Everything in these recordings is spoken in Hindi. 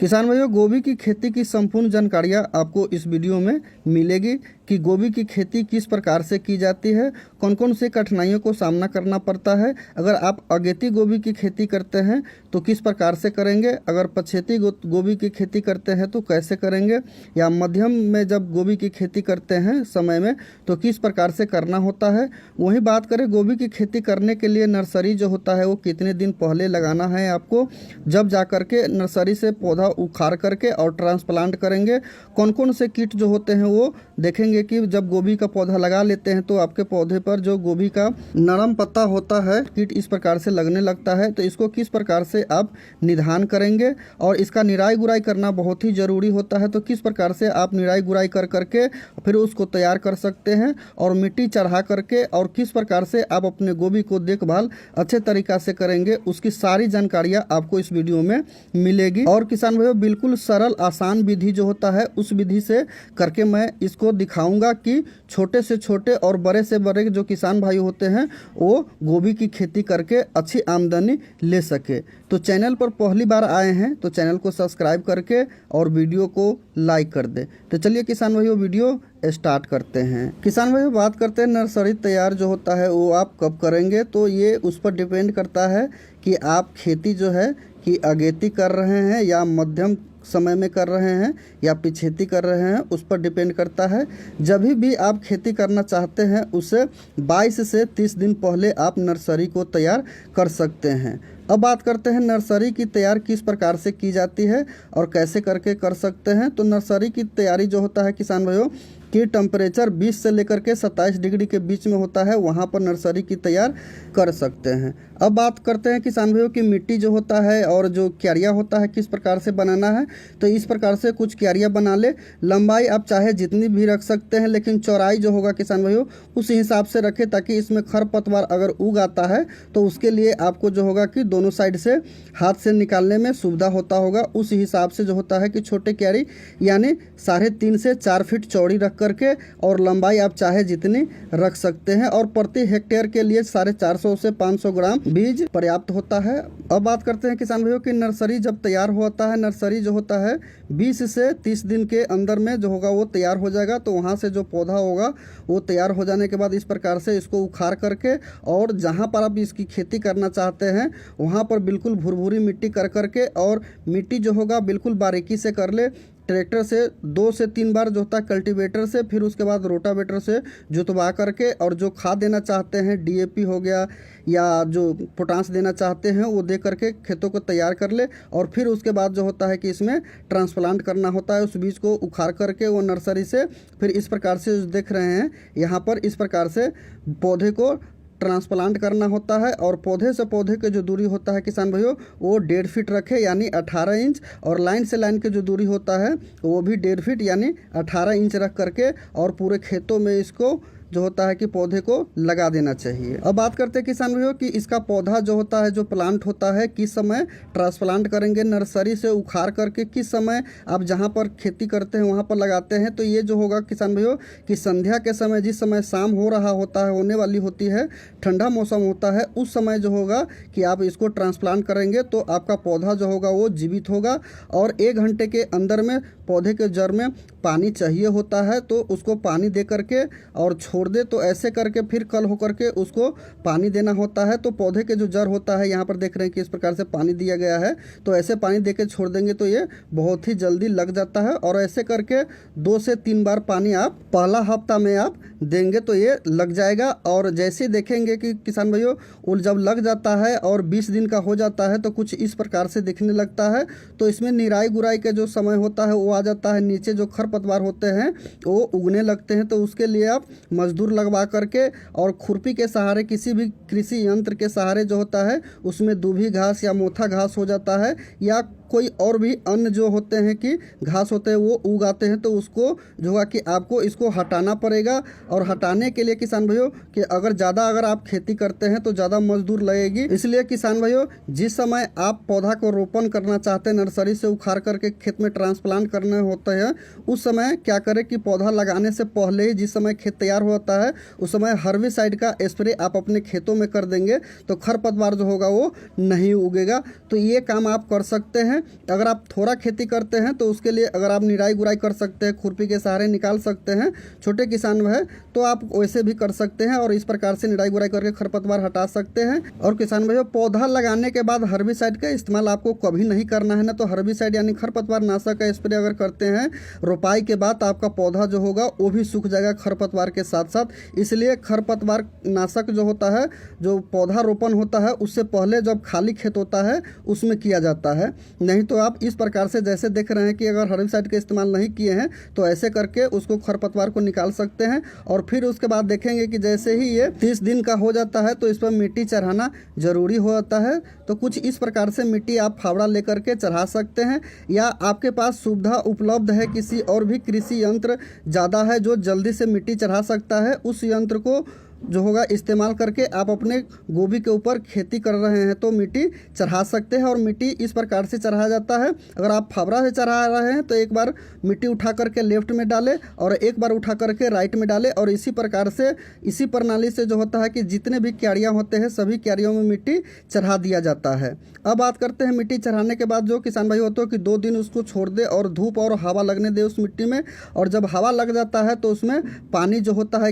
किसान भाइयों, गोभी की खेती की संपूर्ण जानकारियाँ आपको इस वीडियो में मिलेगी कि गोभी की खेती किस प्रकार से की जाती है, कौन कौन से कठिनाइयों को सामना करना पड़ता है। अगर आप अगेती गोभी की खेती करते हैं तो किस प्रकार से करेंगे, अगर पछेती गोभी की खेती करते हैं तो कैसे करेंगे, या मध्यम में जब गोभी की खेती करते हैं समय में तो किस प्रकार से करना होता है। वहीं बात करें गोभी की खेती करने के लिए नर्सरी जो होता है वो कितने दिन पहले लगाना है आपको, जब जा कर के नर्सरी से पौधा उखाड़ करके और ट्रांसप्लांट करेंगे। कौन कौन से कीट जो होते हैं वो देखेंगे कि जब गोभी का पौधा लगा लेते हैं तो आपके पौधे पर जो गोभी का नरम पत्ता होता है कीट इस प्रकार से लगने लगता है, तो इसको किस प्रकार से आप निदान करेंगे और इसका निराई गुड़ाई करना बहुत ही ज़रूरी होता है। तो किस प्रकार से आप निराई गुड़ाई कर करके फिर उसको तैयार कर सकते हैं और मिट्टी चढ़ा करके, और किस प्रकार से आप अपने गोभी को देखभाल अच्छे तरीक़ा से करेंगे, उसकी सारी जानकारियाँ आपको इस वीडियो में मिलेगी। और किसान भाइयों, बिल्कुल सरल आसान विधि जो होता है उस विधि से करके मैं इसको दिखाऊंगा कि छोटे से छोटे और बड़े से बड़े जो किसान भाई होते हैं वो गोभी की खेती करके अच्छी आमदनी ले सके। तो चैनल पर पहली बार आए हैं तो चैनल को सब्सक्राइब करके और वीडियो को लाइक कर दें। तो चलिए किसान भाइयों, वीडियो स्टार्ट करते हैं। किसान भाइयों, बात करते हैं नर्सरी तैयार जो होता है वो आप कब करेंगे, तो ये उस पर डिपेंड करता है कि आप खेती जो है कि अगेती कर रहे हैं या मध्यम समय में कर रहे हैं या पिछेती कर रहे हैं, उस पर डिपेंड करता है। जब भी आप खेती करना चाहते हैं उससे 22 से 30 दिन पहले आप नर्सरी को तैयार कर सकते हैं। अब बात करते हैं नर्सरी की तैयार किस प्रकार से की जाती है और कैसे करके कर सकते हैं। तो नर्सरी की तैयारी जो होता है किसान भाइयों कि टेम्परेचर 20 से लेकर के 27 डिग्री के बीच में होता है, वहाँ पर नर्सरी की तैयार कर सकते हैं। अब बात करते हैं किसान भाइयों की मिट्टी जो होता है और जो क्यारिया होता है किस प्रकार से बनाना है। तो इस प्रकार से कुछ क्यारिया बना ले, लंबाई आप चाहे जितनी भी रख सकते हैं, लेकिन चौड़ाई जो होगा किसान भाइयों उस हिसाब से रखें ताकि इसमें खरपतवार अगर उग आता है तो उसके लिए आपको जो होगा कि दोनों साइड से हाथ से निकालने में सुविधा होता होगा। उस हिसाब से जो होता है कि छोटे क्यारी यानी 3.5 से 4 फीट चौड़ी रख करके और लंबाई आप चाहे जितनी रख सकते हैं, और प्रति हेक्टेयर के लिए 450 से 500 ग्राम बीज पर्याप्त होता है। अब बात करते हैं किसान भाइयों की नर्सरी जब तैयार होता है, नर्सरी जो होता है 20 से 30 दिन के अंदर में जो होगा वो तैयार हो जाएगा। तो वहाँ से जो पौधा होगा वो तैयार हो जाने के बाद इस प्रकार से इसको उखाड़ करके और जहाँ पर आप इसकी खेती करना चाहते हैं वहाँ पर बिल्कुल भुरभुरी मिट्टी कर करके, और मिट्टी जो होगा बिल्कुल बारीकी से कर ले। ट्रैक्टर से 2 से 3 बार जोता, कल्टीवेटर से, फिर उसके बाद रोटावेटर से जुतवा करके, और जो खाद देना चाहते हैं डीएपी हो गया या जो पोटास देना चाहते हैं वो दे करके खेतों को तैयार कर ले। और फिर उसके बाद जो होता है कि इसमें ट्रांसप्लांट करना होता है, उस बीज को उखाड़ करके वो नर्सरी से फिर इस प्रकार से देख रहे हैं यहाँ पर इस प्रकार से पौधे को ट्रांसप्लांट करना होता है। और पौधे से पौधे के जो दूरी होता है किसान भाइयों वो 1.5 फीट रखे यानी 18 इंच, और लाइन से लाइन के जो दूरी होता है वो भी 1.5 फीट यानी 18 इंच रख करके और पूरे खेतों में इसको जो होता है कि पौधे को लगा देना चाहिए। अब बात करते हैं किसान भाइयों कि इसका पौधा जो होता है जो प्लांट होता है किस समय ट्रांसप्लांट करेंगे, नर्सरी से उखाड़ करके किस समय आप जहां पर खेती करते हैं वहां पर लगाते हैं। तो ये जो होगा किसान भाइयों कि संध्या के समय, जिस समय शाम हो रहा होता है, होने वाली होती है, ठंडा मौसम होता है, उस समय जो होगा कि आप इसको ट्रांसप्लांट करेंगे तो आपका पौधा जो होगा वो जीवित होगा। और 1 घंटे के अंदर में पौधे के जड़ में पानी चाहिए होता है, तो उसको पानी दे करके और छोड़ दे। तो ऐसे करके फिर कल होकर के उसको पानी देना होता है। तो पौधे के जो जड़ होता है यहाँ पर देख रहे हैं कि इस प्रकार से पानी दिया गया है, तो ऐसे पानी दे के छोड़ देंगे तो ये बहुत ही जल्दी लग जाता है। और ऐसे करके 2 से 3 बार पानी आप पहला हफ्ता में आप देंगे तो ये लग जाएगा। और जैसे देखेंगे कि किसान भाइयों वो जब लग जाता है और 20 दिन का हो जाता है तो कुछ इस प्रकार से दिखने लगता है। तो इसमें निराई गुराई का जो समय होता है वो आ जाता है, नीचे जो खरपतवार होते हैं वो उगने लगते हैं। तो उसके लिए आप मजदूर लगवा करके और खुरपी के सहारे, किसी भी कृषि यंत्र के सहारे जो होता है उसमें दूभी घास या मोथा घास हो जाता है या कोई और भी अन्य जो होते हैं कि घास होते हैं वो उगाते हैं, तो उसको जो है कि आपको इसको हटाना पड़ेगा। और हटाने के लिए किसान भाइयों कि अगर आप खेती करते हैं तो ज़्यादा मजदूर लगेगी। इसलिए किसान भाइयों जिस समय आप पौधा को रोपण करना चाहते हैं, नर्सरी से उखाड़ करके खेत में ट्रांसप्लांट करने होते हैं, उस समय क्या करें कि पौधा लगाने से पहले ही जिस समय खेत तैयार होता है उस समय हर्बिसाइड का स्प्रे आप अपने खेतों में कर देंगे तो खरपतवार जो होगा वो नहीं उगेगा। तो ये काम आप कर सकते हैं। अगर आप थोड़ा खेती करते हैं तो उसके लिए अगर आप निराई गुराई कर सकते हैं, खुरपी के सहारे निकाल सकते हैं, छोटे किसान है तो आप वैसे भी कर सकते हैं और इस प्रकार से निराई गुराई करके खरपतवार हटा सकते हैं। और किसान भाइयों, पौधा लगाने के बाद हर्बिसाइड का इस्तेमाल आपको कभी नहीं करना है ना। तो हर्बिसाइड यानी खरपतवार नाशक का स्प्रे अगर करते हैं रोपाई के बाद, आपका पौधा जो होगा वो भी सूख जाएगा खरपतवार के साथ साथ। इसलिए खरपतवार नाशक जो होता है, जो पौधा रोपण होता है, उससे पहले जब खाली खेत होता है उसमें किया जाता है। नहीं तो आप इस प्रकार से जैसे देख रहे हैं कि अगर हर्बिसाइड का इस्तेमाल नहीं किए हैं तो ऐसे करके उसको खरपतवार को निकाल सकते हैं। और फिर उसके बाद देखेंगे कि जैसे ही ये 30 दिन का हो जाता है तो इस पर मिट्टी चढ़ाना ज़रूरी होता है। तो कुछ इस प्रकार से मिट्टी आप फावड़ा लेकर के चढ़ा सकते हैं, या आपके पास सुविधा उपलब्ध है किसी और भी कृषि यंत्र ज़्यादा है जो जल्दी से मिट्टी चढ़ा सकता है, उस यंत्र को जो होगा इस्तेमाल करके आप अपने गोभी के ऊपर खेती कर रहे हैं तो मिट्टी चढ़ा सकते हैं। और मिट्टी इस प्रकार से चढ़ाया जाता है, अगर आप फावड़ा से चढ़ा रहे हैं तो एक बार मिट्टी उठा करके लेफ्ट में डालें और एक बार उठा करके राइट में डालें, और इसी प्रकार से इसी प्रणाली से जो होता है कि जितने भी क्यारियाँ होते हैं सभी क्यारियों में मिट्टी चढ़ा दिया जाता है। अब बात करते हैं मिट्टी चढ़ाने के बाद जो किसान भाई होते हो कि 2 दिन उसको छोड़ दे और धूप और हवा लगने दे उस मिट्टी में। और जब हवा लग जाता है तो उसमें पानी जो होता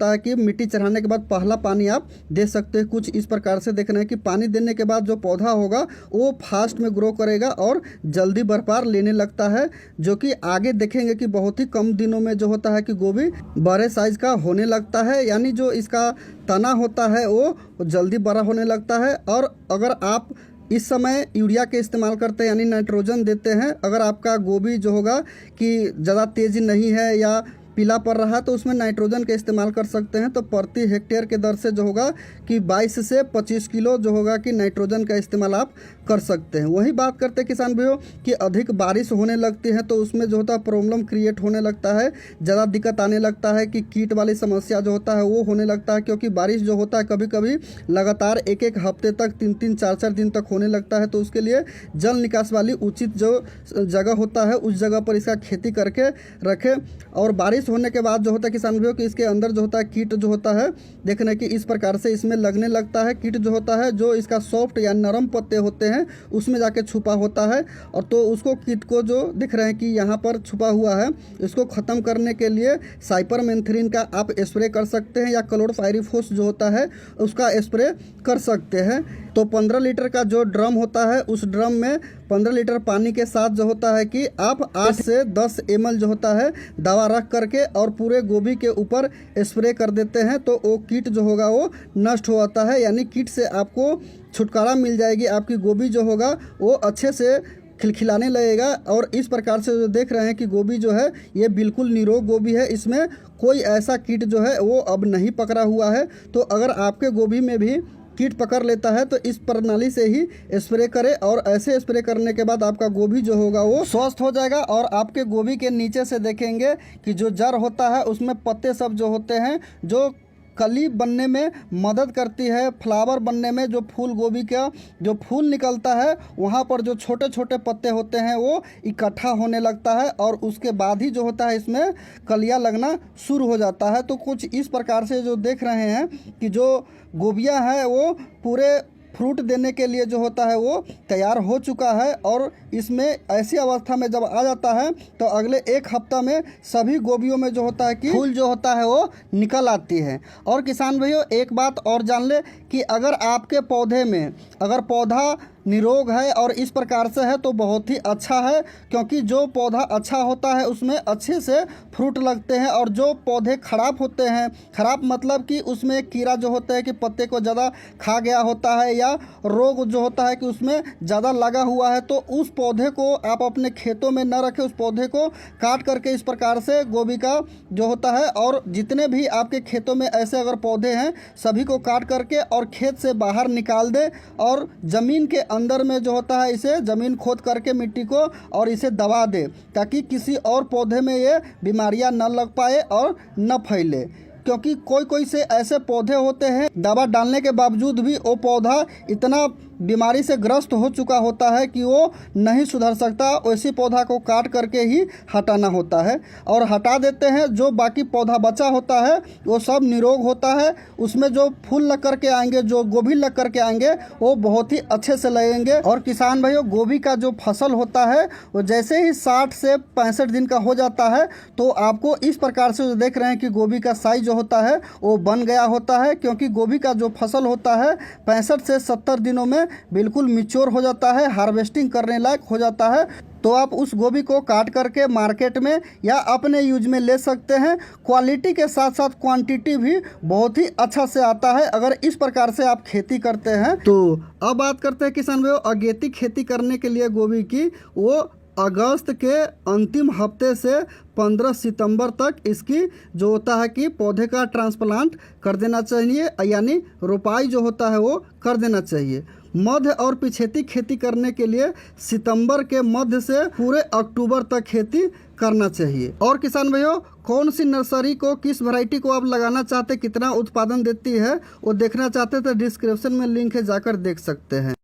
है कि मिट्टी चढ़ाने के बाद पहला पानी आप दे सकते हैं। कुछ इस प्रकार से देखना है कि पानी देने के बाद जो पौधा होगा वो फास्ट में ग्रो करेगा और जल्दी बरपार लेने लगता है, जो कि आगे देखेंगे कि बहुत ही कम दिनों में जो होता है कि गोभी बड़े साइज का होने लगता है, यानी जो इसका तना होता है वो जल्दी बड़ा होने लगता है। और अगर आप इस समय यूरिया के इस्तेमाल करते हैं यानी नाइट्रोजन देते हैं, अगर आपका गोभी जो होगा कि ज़्यादा तेज़ी नहीं है या पीला पड़ रहा है तो उसमें नाइट्रोजन का इस्तेमाल कर सकते हैं। तो प्रति हेक्टेयर के दर से जो होगा कि 22 से 25 किलो जो होगा कि नाइट्रोजन का इस्तेमाल आप कर सकते हैं। वही बात करते हैं किसान भाइयों कि अधिक बारिश होने लगती है तो उसमें जो होता है प्रॉब्लम क्रिएट होने लगता है, ज़्यादा दिक्कत आने लगता है कि कीट वाली समस्या जो होता है वो होने लगता है, क्योंकि बारिश जो होता है कभी कभी लगातार एक हफ्ते तक 3 4 दिन तक होने लगता है। तो उसके लिए जल निकास वाली उचित जो जगह होता है उस जगह पर इसका खेती करके रखें। और बारिश होने के बाद जो होता है किसान भाइयों कि इसके अंदर जो होता है कीट जो होता है देखना कि इस प्रकार से इसमें लगने लगता है। कीट जो होता है जो इसका सॉफ्ट या नरम पत्ते होते हैं उसमें जाके छुपा होता है, और तो उसको कीट को जो दिख रहे हैं कि यहाँ पर छुपा हुआ है इसको ख़त्म करने के लिए साइपरमेथ्रिन का आप स्प्रे कर सकते हैं, या क्लोरोपाइरीफॉस जो होता है उसका स्प्रे कर सकते हैं। तो 15 लीटर का जो ड्रम होता है उस ड्रम में 15 लीटर पानी के साथ जो होता है कि आप 8 से 10 ml जो होता है दवा रख करके और पूरे गोभी के ऊपर स्प्रे कर देते हैं तो वो कीट जो होगा वो नष्ट हो जाता है, यानी कीट से आपको छुटकारा मिल जाएगी। आपकी गोभी जो होगा वो अच्छे से खिलखिलाने लगेगा। और इस प्रकार से जो देख रहे हैं कि गोभी जो है ये बिल्कुल निरोग गोभी है, इसमें कोई ऐसा कीट जो है वो अब नहीं पकड़ा हुआ है। तो अगर आपके गोभी में भी कीट पकड़ लेता है तो इस प्रणाली से ही स्प्रे करें, और ऐसे स्प्रे करने के बाद आपका गोभी जो होगा वो स्वस्थ हो जाएगा। और आपके गोभी के नीचे से देखेंगे कि जो जड़ होता है उसमें पत्ते सब जो होते हैं जो कली बनने में मदद करती है, फ्लावर बनने में, जो फूल गोभी का जो फूल निकलता है वहाँ पर जो छोटे छोटे पत्ते होते हैं वो इकट्ठा होने लगता है, और उसके बाद ही जो होता है इसमें कलियाँ लगना शुरू हो जाता है। तो कुछ इस प्रकार से जो देख रहे हैं कि जो गोभियाँ हैं वो पूरे फ्रूट देने के लिए जो होता है वो तैयार हो चुका है। और इसमें ऐसी अवस्था में जब आ जाता है तो अगले 1 हफ्ता में सभी गोभियों में जो होता है कि फूल जो होता है वो निकल आती है। और किसान भाइयों एक बात और जान ले कि अगर आपके पौधे में अगर पौधा निरोग है और इस प्रकार से है तो बहुत ही अच्छा है, क्योंकि जो पौधा अच्छा होता है उसमें अच्छे से फ्रूट लगते हैं। और जो पौधे ख़राब होते हैं, ख़राब मतलब कि उसमें कीड़ा जो होता है कि पत्ते को ज़्यादा खा गया होता है, या रोग जो होता है कि उसमें ज़्यादा लगा हुआ है, तो उस पौधे को आप अपने खेतों में न रखें, उस पौधे को काट करके इस प्रकार से गोभी का जो होता है, और जितने भी आपके खेतों में ऐसे अगर पौधे हैं सभी को काट करके और खेत से बाहर निकाल दे, और ज़मीन के अंदर में जो होता है इसे ज़मीन खोद करके मिट्टी को और इसे दबा दे, ताकि किसी और पौधे में ये बीमारियां न लग पाए और न फैले। क्योंकि कोई कोई से ऐसे पौधे होते हैं दवा डालने के बावजूद भी वो पौधा इतना बीमारी से ग्रस्त हो चुका होता है कि वो नहीं सुधर सकता, वैसी पौधा को काट करके ही हटाना होता है और हटा देते हैं। जो बाकी पौधा बचा होता है वो सब निरोग होता है, उसमें जो फूल लग करके आएंगे, जो गोभी लग करके आएंगे वो बहुत ही अच्छे से लगेंगे। और किसान भाइयों, गोभी का जो फसल होता है वो जैसे ही 60 से 65 दिन का हो जाता है तो आपको इस प्रकार से जो देख रहे हैं कि गोभी का साइज जो होता है वो बन गया होता है, क्योंकि गोभी का जो फसल होता है 65 से 70 दिनों में बिल्कुल मैच्योर हो जाता है, हार्वेस्टिंग करने लायक हो जाता है। तो आप उस गोभी को काट करके मार्केट में या अपने यूज में ले सकते हैं। क्वालिटी के साथ साथ क्वांटिटी भी बहुत ही अच्छा से आता है अगर इस प्रकार से आप खेती करते हैं। तो अब बात करते हैं किसान भाइयों अगेती खेती करने के लिए गोभी की। वो अगस्त के अंतिम हफ्ते से 15 सितंबर तक इसकी जो होता है कि पौधे का ट्रांसप्लांट कर देना चाहिए, यानी रोपाई जो होता है वो कर देना चाहिए। मध्य और पिछेती खेती करने के लिए सितंबर के मध्य से पूरे अक्टूबर तक खेती करना चाहिए। और किसान भाइयों, कौन सी नर्सरी को, किस वैरायटी को आप लगाना चाहते, कितना उत्पादन देती है वो देखना चाहते तो डिस्क्रिप्शन में लिंक है, जाकर देख सकते हैं।